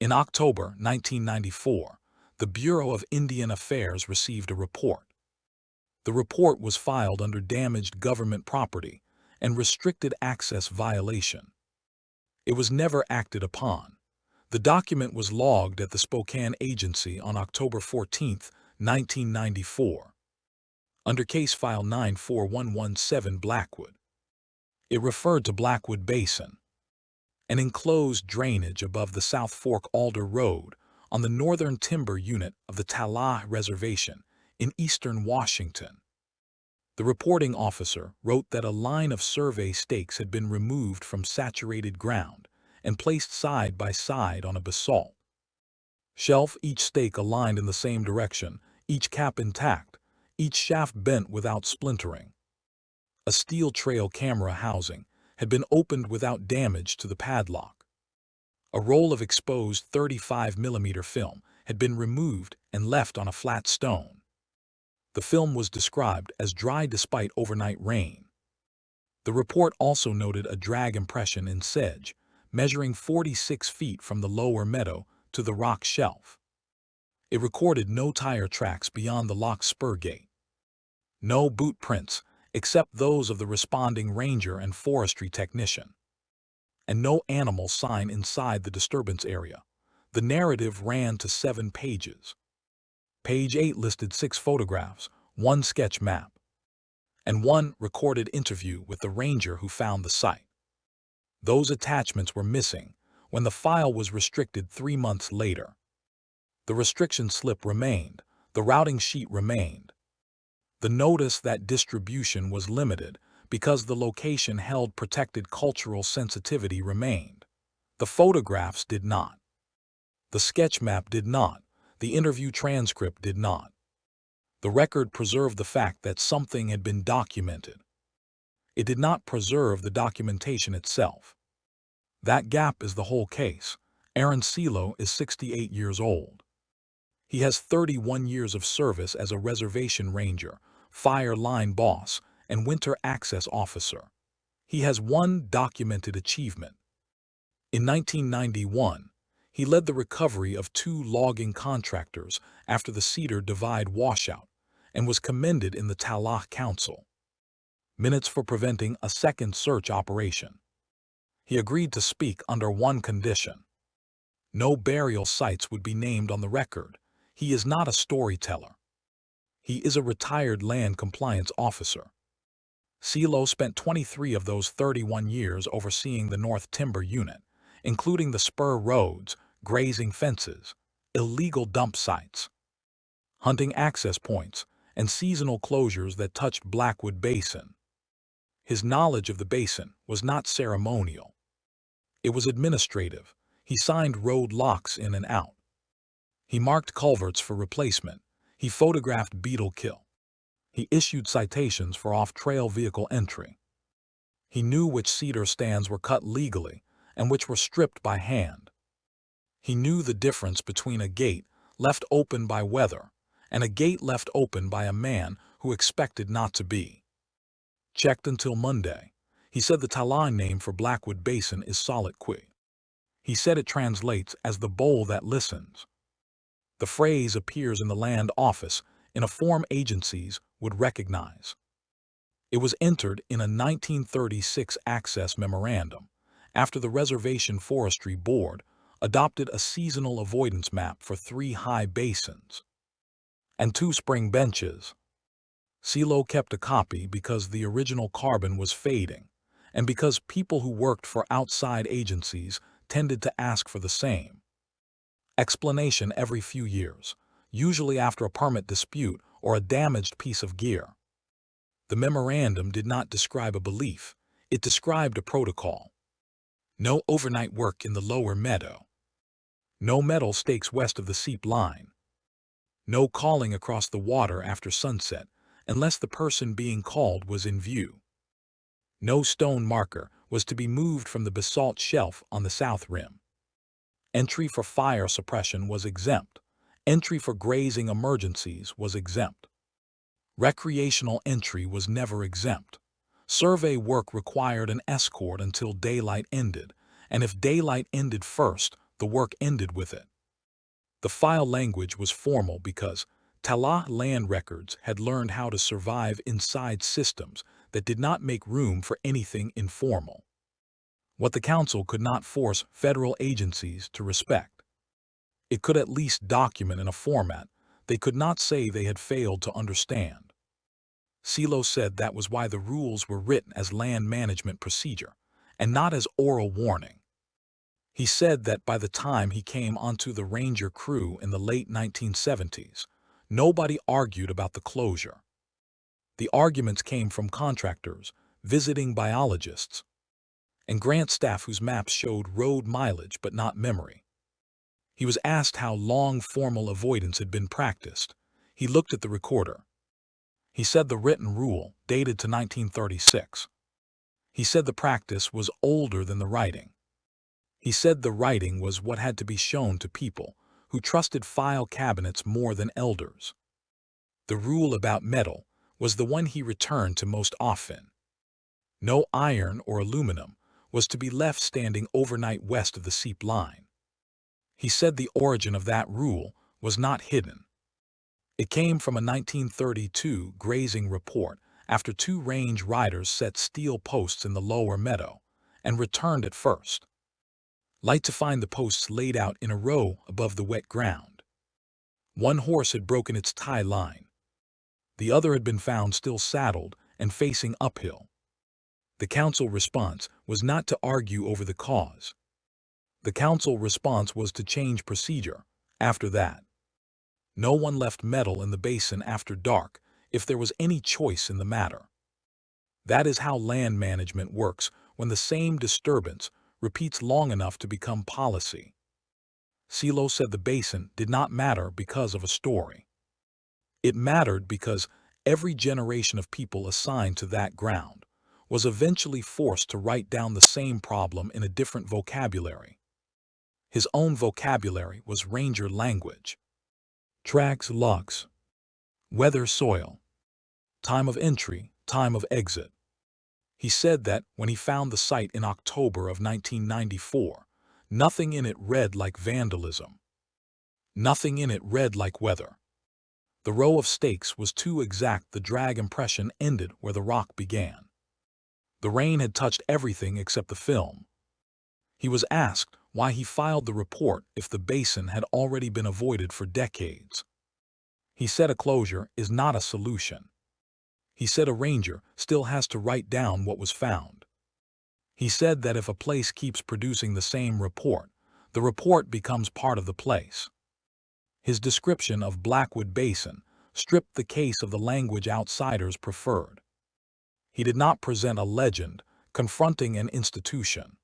In October 1994, the Bureau of Indian Affairs received a report. The report was filed under damaged government property and restricted access violation. It was never acted upon. The document was logged at the Spokane Agency on October 14, 1994, under Case File 94117 Blackwood. It referred to Blackwood Basin, an enclosed drainage above the South Fork Alder Road on the northern timber unit of the Talah Reservation in eastern Washington. The reporting officer wrote that a line of survey stakes had been removed from saturated ground and placed side by side on a basalt shelf, each stake aligned in the same direction, each cap intact, each shaft bent without splintering. A steel trail camera housing had been opened without damage to the padlock. A roll of exposed 35mm film had been removed and left on a flat stone. The film was described as dry despite overnight rain. The report also noted a drag impression in sedge, measuring 46 feet from the lower meadow to the rock shelf. It recorded no tire tracks beyond the lock spur gate. No boot prints, except those of the responding ranger and forestry technician. And no animal sign inside the disturbance area. The narrative ran to 7 pages. Page 8 listed 6 photographs, 1 sketch map, and 1 recorded interview with the ranger who found the site. Those attachments were missing when the file was restricted 3 months later. The restriction slip remained, the routing sheet remained. The notice that distribution was limited because the location held protected cultural sensitivity remained. The photographs did not. The sketch map did not. The interview transcript did not. The record preserved the fact that something had been documented. It did not preserve the documentation itself. That gap is the whole case. Aaron Silo is 68 years old. He has 31 years of service as a reservation ranger, fire line boss, and winter access officer. He has 1 documented achievement. In 1991, he led the recovery of 2 logging contractors after the Cedar Divide washout and was commended in the Talah Council. Minutes for preventing a second search operation. He agreed to speak under 1 condition. No burial sites would be named on the record. He is not a storyteller. He is a retired land compliance officer. Silo spent 23 of those 31 years overseeing the North Timber Unit, including the spur roads, grazing fences, illegal dump sites, hunting access points, and seasonal closures that touched Blackwood Basin. His knowledge of the basin was not ceremonial. It was administrative. He signed road locks in and out. He marked culverts for replacement. He photographed beetle kill. He issued citations for off-trail vehicle entry. He knew which cedar stands were cut legally and which were stripped by hand. He knew the difference between a gate left open by weather and a gate left open by a man who expected not to be. Checked until Monday. He said the Talah name for Blackwood Basin is Solitqui. He said it translates as the bowl that listens. The phrase appears in the land office in a form agencies would recognize. It was entered in a 1936 access memorandum after the Reservation Forestry Board adopted a seasonal avoidance map for 3 high basins and 2 spring benches. Silo kept a copy because the original carbon was fading and because people who worked for outside agencies tended to ask for the same explanation every few years, usually after a permit dispute or a damaged piece of gear. The memorandum did not describe a belief, it described a protocol. No overnight work in the lower meadow. No metal stakes west of the seep line. No calling across the water after sunset unless the person being called was in view. No stone marker was to be moved from the basalt shelf on the south rim. Entry for fire suppression was exempt. Entry for grazing emergencies was exempt. Recreational entry was never exempt. Survey work required an escort until daylight ended, and if daylight ended first, the work ended with it. The file language was formal because Tala land records had learned how to survive inside systems that did not make room for anything informal. What the council could not force federal agencies to respect. It could at least document in a format they could not say they had failed to understand. Silo said that was why the rules were written as land management procedure, and not as oral warning. He said that by the time he came onto the ranger crew in the late 1970s, nobody argued about the closure. The arguments came from contractors, visiting biologists, and grant staff whose maps showed road mileage but not memory. He was asked how long formal avoidance had been practiced. He looked at the recorder. He said the written rule dated to 1936. He said the practice was older than the writing. He said the writing was what had to be shown to people who trusted file cabinets more than elders. The rule about metal was the one he returned to most often. No iron or aluminum was to be left standing overnight west of the seep line. He said the origin of that rule was not hidden. It came from a 1932 grazing report after two range riders set steel posts in the lower meadow and returned at first. Light to find the posts laid out in a row above the wet ground. One horse had broken its tie line. The other had been found still saddled and facing uphill. The council response was not to argue over the cause. The council response was to change procedure after that. No one left metal in the basin after dark if there was any choice in the matter. That is how land management works when the same disturbance repeats long enough to become policy. Silo said the basin did not matter because of a story. It mattered because every generation of people assigned to that ground was eventually forced to write down the same problem in a different vocabulary. His own vocabulary was ranger language. Tracks, logs, weather, soil, time of entry, time of exit. He said that when he found the site in October of 1994, nothing in it read like vandalism. Nothing in it read like weather. The row of stakes was too exact. The drag impression ended where the rock began. The rain had touched everything except the film. He was asked why he filed the report if the basin had already been avoided for decades. He said a closure is not a solution. He said a ranger still has to write down what was found. He said that if a place keeps producing the same report, the report becomes part of the place. His description of Blackwood Basin stripped the case of the language outsiders preferred. He did not present a legend confronting an institution.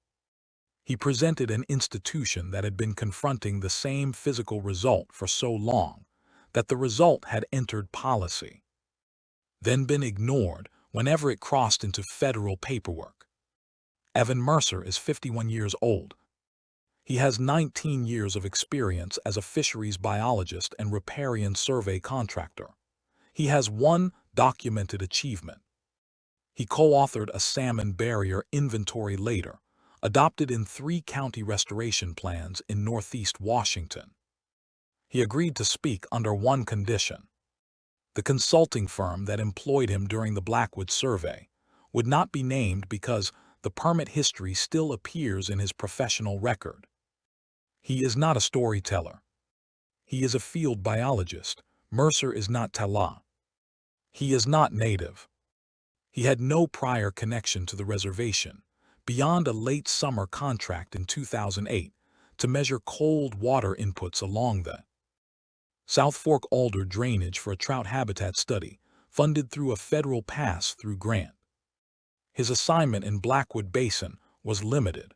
He presented an institution that had been confronting the same physical result for so long that the result had entered policy, then been ignored whenever it crossed into federal paperwork. Evan Mercer is 51 years old. He has 19 years of experience as a fisheries biologist and riparian survey contractor. He has one documented achievement. He co-authored a salmon barrier inventory later, adopted in 3 county restoration plans in Northeast Washington. He agreed to speak under one condition. The consulting firm that employed him during the Blackwood survey would not be named because the permit history still appears in his professional record. He is not a storyteller. He is a field biologist. Mercer is not Tala. He is not native. He had no prior connection to the reservation, beyond a late summer contract in 2008 to measure cold water inputs along the South Fork alder drainage for a trout habitat study funded through a federal pass-through grant. His assignment in Blackwood Basin was limited.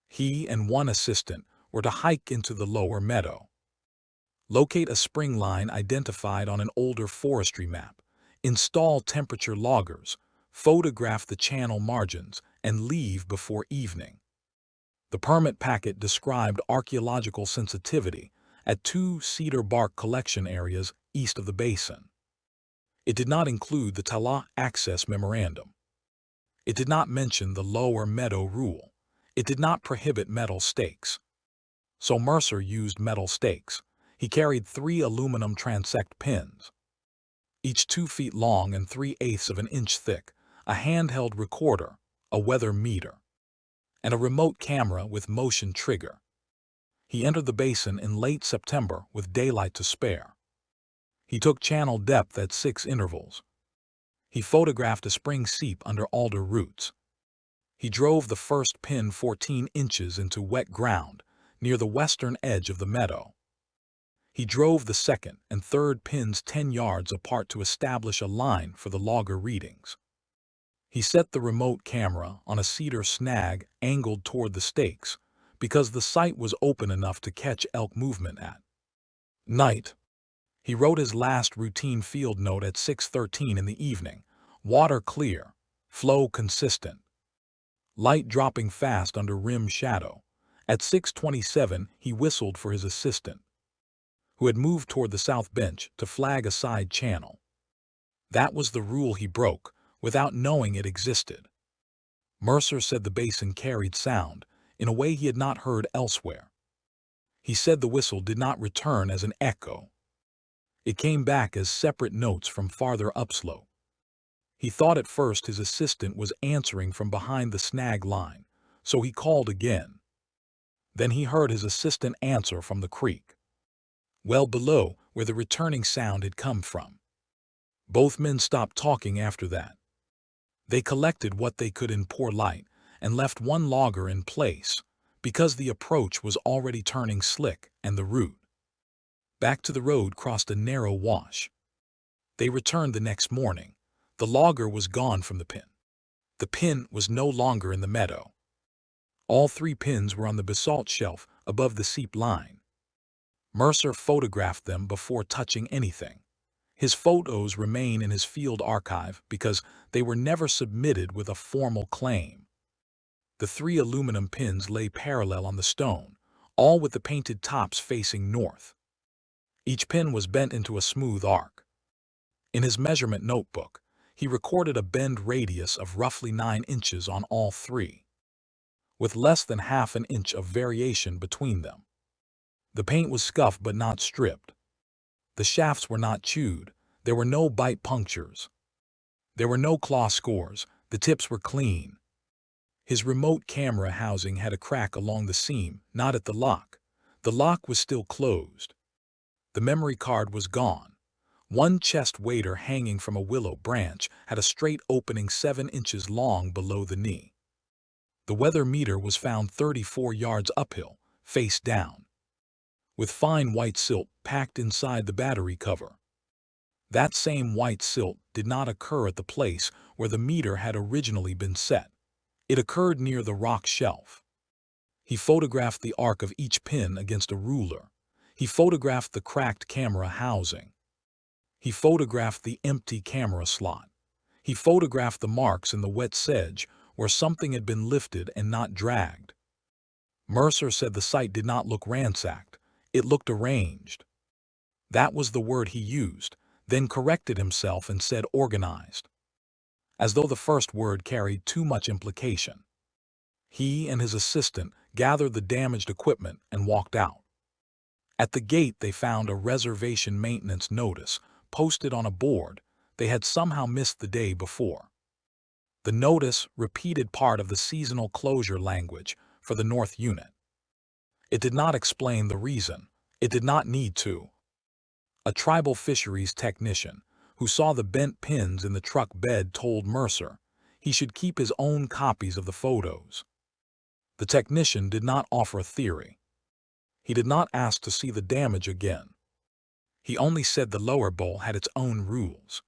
He and one assistant were to hike into the lower meadow, locate a spring line identified on an older forestry map, install temperature loggers, photograph the channel margins, and leave before evening. The permit packet described archaeological sensitivity at 2 cedar bark collection areas east of the basin. It did not include the Tala Access Memorandum. It did not mention the lower meadow rule. It did not prohibit metal stakes. So Mercer used metal stakes. He carried 3 aluminum transect pins, each 2 feet long and 3/8 of an inch thick, a handheld recorder, a weather meter, and a remote camera with motion trigger. He entered the basin in late September with daylight to spare. He took channel depth at 6 intervals. He photographed a spring seep under alder roots. He drove the first pin 14 inches into wet ground near the western edge of the meadow. He drove the second and third pins 10 yards apart to establish a line for the logger readings. He set the remote camera on a cedar snag angled toward the stakes because the site was open enough to catch elk movement at night. He wrote his last routine field note at 6:13 in the evening. Water clear, flow consistent, light dropping fast under rim shadow. At 6:27 he whistled for his assistant, who had moved toward the south bench to flag a side channel. That was the rule he broke, without knowing it existed. Mercer said the basin carried sound in a way he had not heard elsewhere. He said the whistle did not return as an echo. It came back as separate notes from farther upslope. He thought at first his assistant was answering from behind the snag line, so he called again. Then he heard his assistant answer from the creek, well below where the returning sound had come from. Both men stopped talking after that. They collected what they could in poor light and left one logger in place because the approach was already turning slick and the route back to the road crossed a narrow wash. They returned the next morning. The logger was gone from the pin. The pin was no longer in the meadow. All 3 pins were on the basalt shelf above the seep line. Mercer photographed them before touching anything. His photos remain in his field archive because they were never submitted with a formal claim. The 3 aluminum pins lay parallel on the stone, all with the painted tops facing north. Each pin was bent into a smooth arc. In his measurement notebook, he recorded a bend radius of roughly 9 inches on all 3, with less than half an inch of variation between them. The paint was scuffed but not stripped. The shafts were not chewed. There were no bite punctures. There were no claw scores. The tips were clean. His remote camera housing had a crack along the seam, not at the lock. The lock was still closed. The memory card was gone. One chest weighter hanging from a willow branch had a straight opening 7 inches long below the knee. The weather meter was found 34 yards uphill, face down, with fine white silt packed inside the battery cover. That same white silt did not occur at the place where the meter had originally been set. It occurred near the rock shelf. He photographed the arc of each pin against a ruler. He photographed the cracked camera housing. He photographed the empty camera slot. He photographed the marks in the wet sedge where something had been lifted and not dragged. Mercer said the site did not look ransacked. It looked arranged. That was the word he used, then corrected himself and said organized, as though the first word carried too much implication. He and his assistant gathered the damaged equipment and walked out. At the gate they found a reservation maintenance notice posted on a board they had somehow missed the day before. The notice repeated part of the seasonal closure language for the North Unit. It did not explain the reason. It did not need to. A tribal fisheries technician who saw the bent pins in the truck bed told Mercer he should keep his own copies of the photos. The technician did not offer a theory. He did not ask to see the damage again. He only said the lower bowl had its own rules.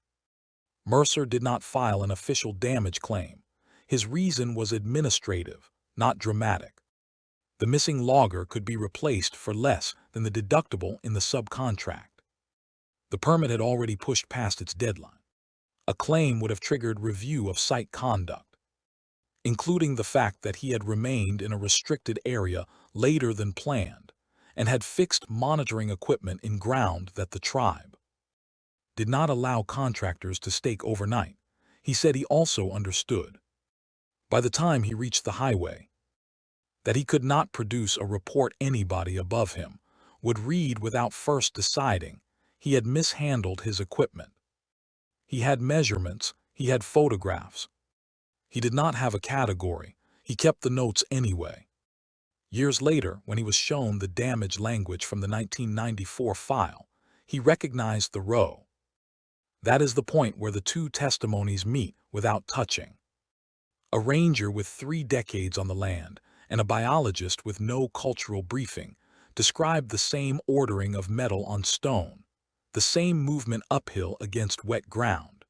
Mercer did not file an official damage claim. His reason was administrative, not dramatic. The missing logger could be replaced for less than the deductible in the subcontract. The permit had already pushed past its deadline. A claim would have triggered review of site conduct, including the fact that he had remained in a restricted area later than planned and had fixed monitoring equipment in ground that the tribe did not allow contractors to stake overnight. He said he also understood. By the time he reached the highway, that he could not produce a report anybody above him would read without first deciding he had mishandled his equipment. He had measurements, he had photographs. He did not have a category, he kept the notes anyway. Years later, when he was shown the damaged language from the 1994 file, he recognized the row. That is the point where the two testimonies meet without touching. A ranger with 3 decades on the land and a biologist with no cultural briefing described the same ordering of metal on stone, the same movement uphill against wet ground,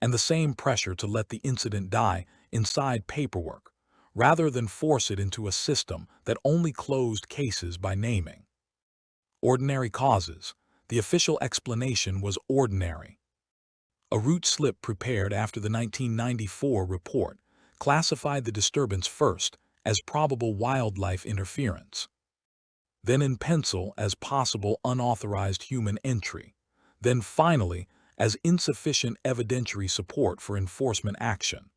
and the same pressure to let the incident die inside paperwork, rather than force it into a system that only closed cases by naming. Ordinary causes. The official explanation was ordinary. A route slip prepared after the 1994 report classified the disturbance first as probable wildlife interference, then in pencil as possible unauthorized human entry, then finally as insufficient evidentiary support for enforcement action.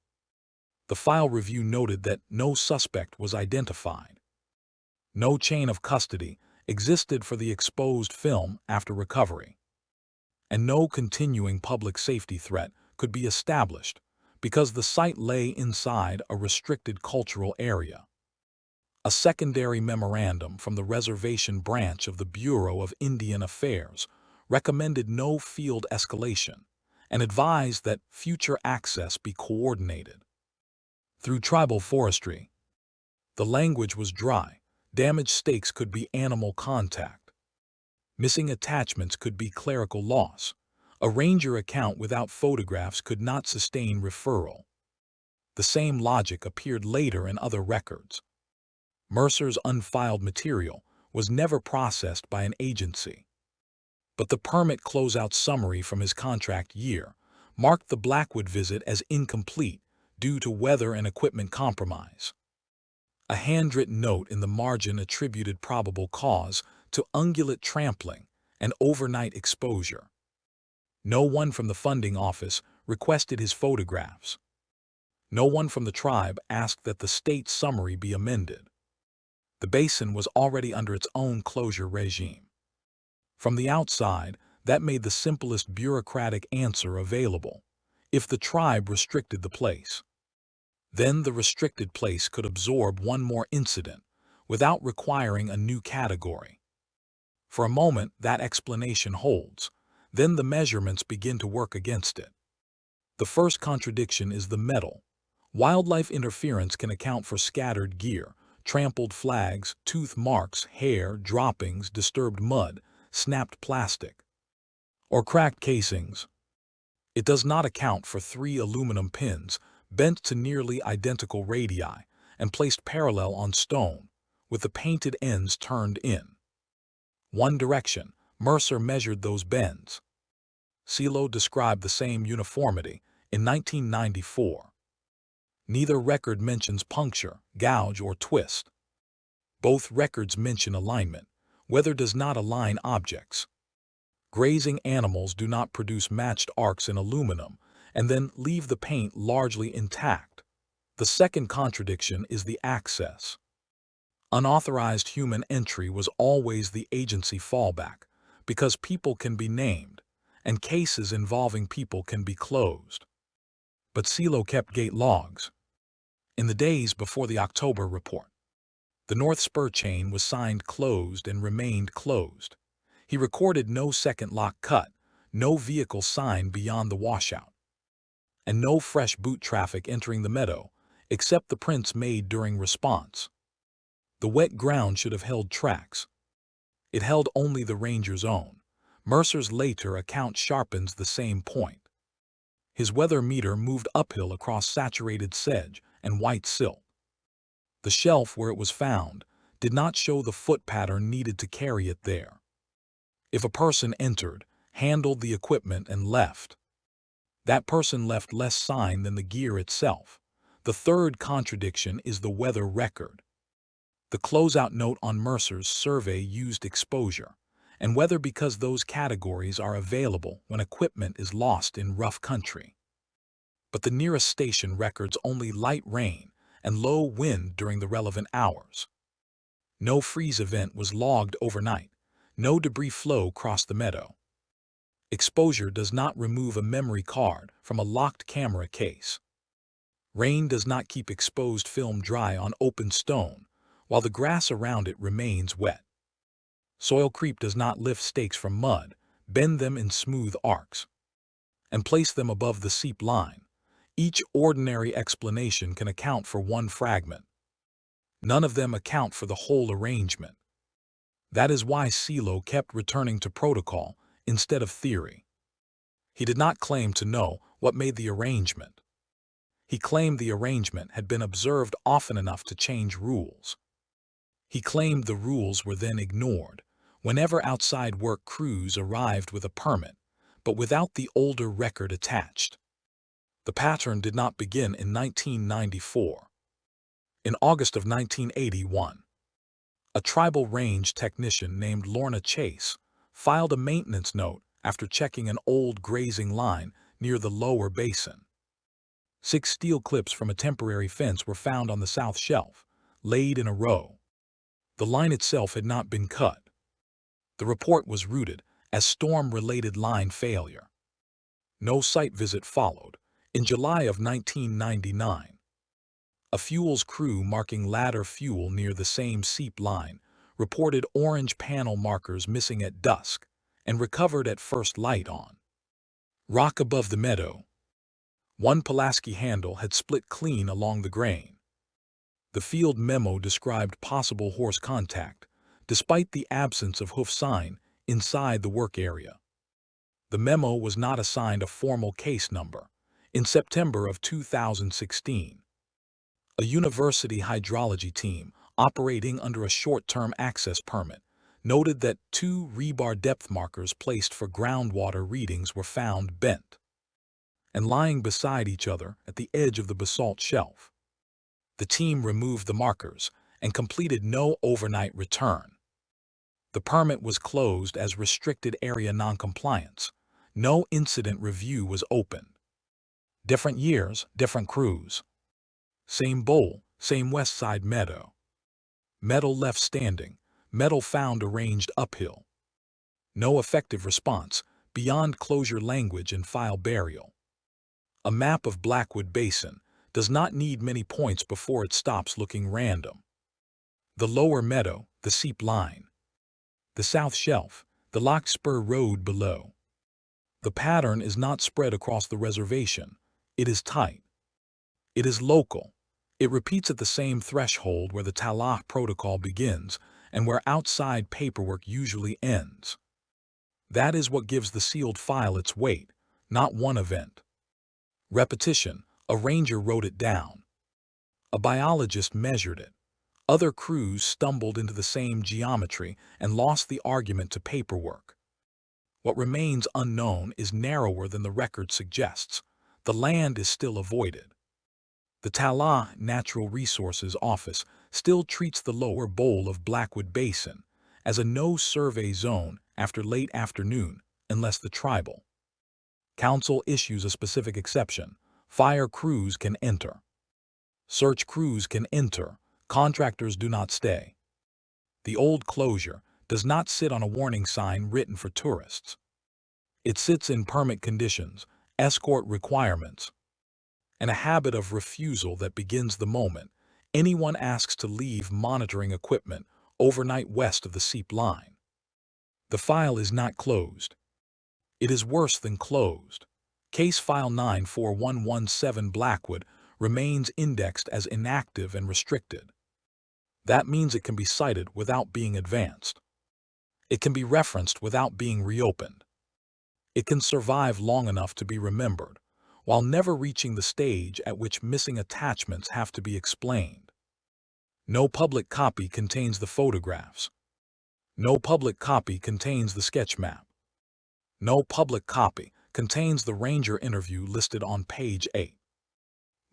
The file review noted that no suspect was identified. No chain of custody existed for the exposed film after recovery, and no continuing public safety threat could be established because the site lay inside a restricted cultural area. A secondary memorandum from the Reservation branch of the Bureau of Indian Affairs recommended no field escalation and advised that future access be coordinated through tribal forestry. The language was dry. Damaged stakes could be animal contact. Missing attachments could be clerical loss. A ranger account without photographs could not sustain referral. The same logic appeared later in other records. Mercer's unfiled material was never processed by an agency. But the permit closeout summary from his contract year marked the Blackwood visit as incomplete due to weather and equipment compromise. A handwritten note in the margin attributed probable cause to ungulate trampling and overnight exposure. No one from the funding office requested his photographs. No one from the tribe asked that the state summary be amended. The basin was already under its own closure regime. From the outside, that made the simplest bureaucratic answer available: if the tribe restricted the place. Then the restricted place could absorb one more incident without requiring a new category. For a moment, that explanation holds. Then the measurements begin to work against it. The first contradiction is the metal. Wildlife interference can account for scattered gear, trampled flags, tooth marks, hair, droppings, disturbed mud, snapped plastic, or cracked casings. It does not account for 3 aluminum pins bent to nearly identical radii and placed parallel on stone, with the painted ends turned in one direction. Mercer measured those bends. Silo described the same uniformity in 1994. Neither record mentions puncture, gouge, or twist. Both records mention alignment. Weather does not align objects. Grazing animals do not produce matched arcs in aluminum and then leave the paint largely intact. The second contradiction is the access. Unauthorized human entry was always the agency fallback because people can be named and cases involving people can be closed. But Silo kept gate logs. In the days before the October report, the North Spur chain was signed closed and remained closed. He recorded no second lock cut, no vehicle sign beyond the washout, and no fresh boot traffic entering the meadow, except the prints made during response. The wet ground should have held tracks. It held only the ranger's own. Mercer's later account sharpens the same point. His weather meter moved uphill across saturated sedge and white silt. The shelf where it was found did not show the foot pattern needed to carry it there. If a person entered, handled the equipment, and left, that person left less sign than the gear itself. The third contradiction is the weather record. The closeout note on Mercer's survey used exposure and weather because those categories are available when equipment is lost in rough country. But the nearest station records only light rain and low wind during the relevant hours. No freeze event was logged overnight. No debris flow crossed the meadow. Exposure does not remove a memory card from a locked camera case. Rain does not keep exposed film dry on open stone, while the grass around it remains wet. Soil creep does not lift stakes from mud, bend them in smooth arcs, and place them above the seep line. Each ordinary explanation can account for one fragment. None of them account for the whole arrangement. That is why Silo kept returning to protocol instead of theory. He did not claim to know what made the arrangement. He claimed the arrangement had been observed often enough to change rules. He claimed the rules were then ignored whenever outside work crews arrived with a permit, but without the older record attached. The pattern did not begin in 1994. In August of 1981, a tribal range technician named Lorna Chase filed a maintenance note after checking an old grazing line near the lower basin. 6 steel clips from a temporary fence were found on the south shelf, laid in a row. The line itself had not been cut. The report was rooted as storm-related line failure. No site visit followed. In July of 1999, a fuels crew marking ladder fuel near the same seep line reported orange panel markers missing at dusk and recovered at first light on. Rock above the meadow. One Pulaski handle had split clean along the grain. The field memo described possible horse contact, despite the absence of hoof sign inside the work area. The memo was not assigned a formal case number. In September of 2016, a university hydrology team operating under a short-term access permit noted that 2 rebar depth markers placed for groundwater readings were found bent and lying beside each other at the edge of the basalt shelf. The team removed the markers and completed no overnight return. The permit was closed as restricted area noncompliance. No incident review was opened. Different years, different crews. Same bowl, same west side meadow. Metal left standing, metal found arranged uphill. No effective response beyond closure language and file burial. A map of Blackwood Basin does not need many points before it stops looking random. The lower meadow, the seep line. The south shelf, the locked spur road below. The pattern is not spread across the reservation. It is tight. It is local. It repeats at the same threshold where the Talah protocol begins and where outside paperwork usually ends. That is what gives the sealed file its weight, not one event. Repetition, a ranger wrote it down. A biologist measured it. Other crews stumbled into the same geometry and lost the argument to paperwork. What remains unknown is narrower than the record suggests. The land is still avoided. The Talah Natural Resources Office still treats the lower bowl of Blackwood Basin as a no-survey zone after late afternoon unless the tribal council issues a specific exception. Fire crews can enter. Search crews can enter. Contractors do not stay. The old closure does not sit on a warning sign written for tourists. It sits in permit conditions, escort requirements, and a habit of refusal that begins the moment anyone asks to leave monitoring equipment overnight west of the seep line. The file is not closed. It is worse than closed. Case File 94117 Blackwood remains indexed as inactive and restricted. That means it can be cited without being advanced. It can be referenced without being reopened. It can survive long enough to be remembered, while never reaching the stage at which missing attachments have to be explained. No public copy contains the photographs. No public copy contains the sketch map. No public copy contains the ranger interview listed on page 8.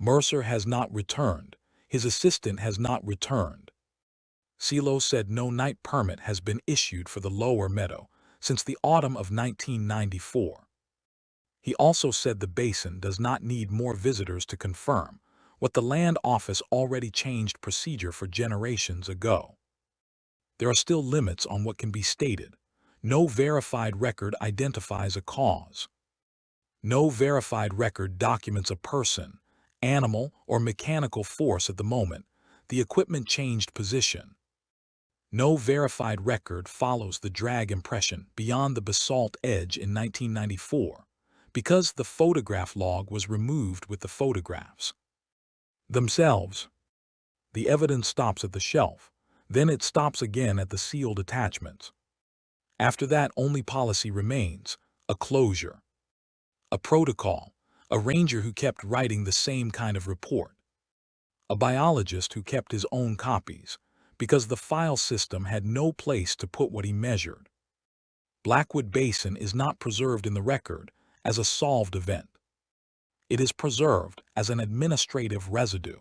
Mercer has not returned. His assistant has not returned. Silo said no night permit has been issued for the lower meadow since the autumn of 1994. He also said the basin does not need more visitors to confirm what the land office already changed procedure for generations ago. There are still limits on what can be stated. No verified record identifies a cause. No verified record documents a person, animal, or mechanical force at the moment the equipment changed position. No verified record follows the drag impression beyond the basalt edge in 1994 because the photograph log was removed with the photographs themselves. The evidence stops at the shelf, then it stops again at the sealed attachments. After that, only policy remains: a closure, a protocol, a ranger who kept writing the same kind of report, a biologist who kept his own copies, because the file system had no place to put what he measured. Blackwood Basin is not preserved in the record as a solved event. It is preserved as an administrative residue.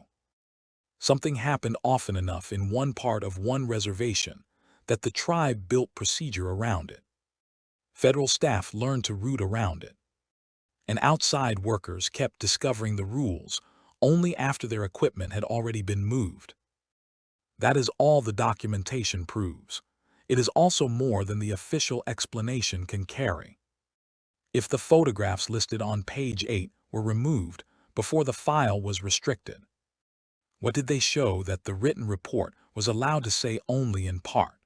Something happened often enough in one part of one reservation that the tribe built procedure around it. Federal staff learned to root around it. And outside workers kept discovering the rules only after their equipment had already been moved. That is all the documentation proves. It is also more than the official explanation can carry. If the photographs listed on page 8 were removed before the file was restricted, what did they show that the written report was allowed to say only in part?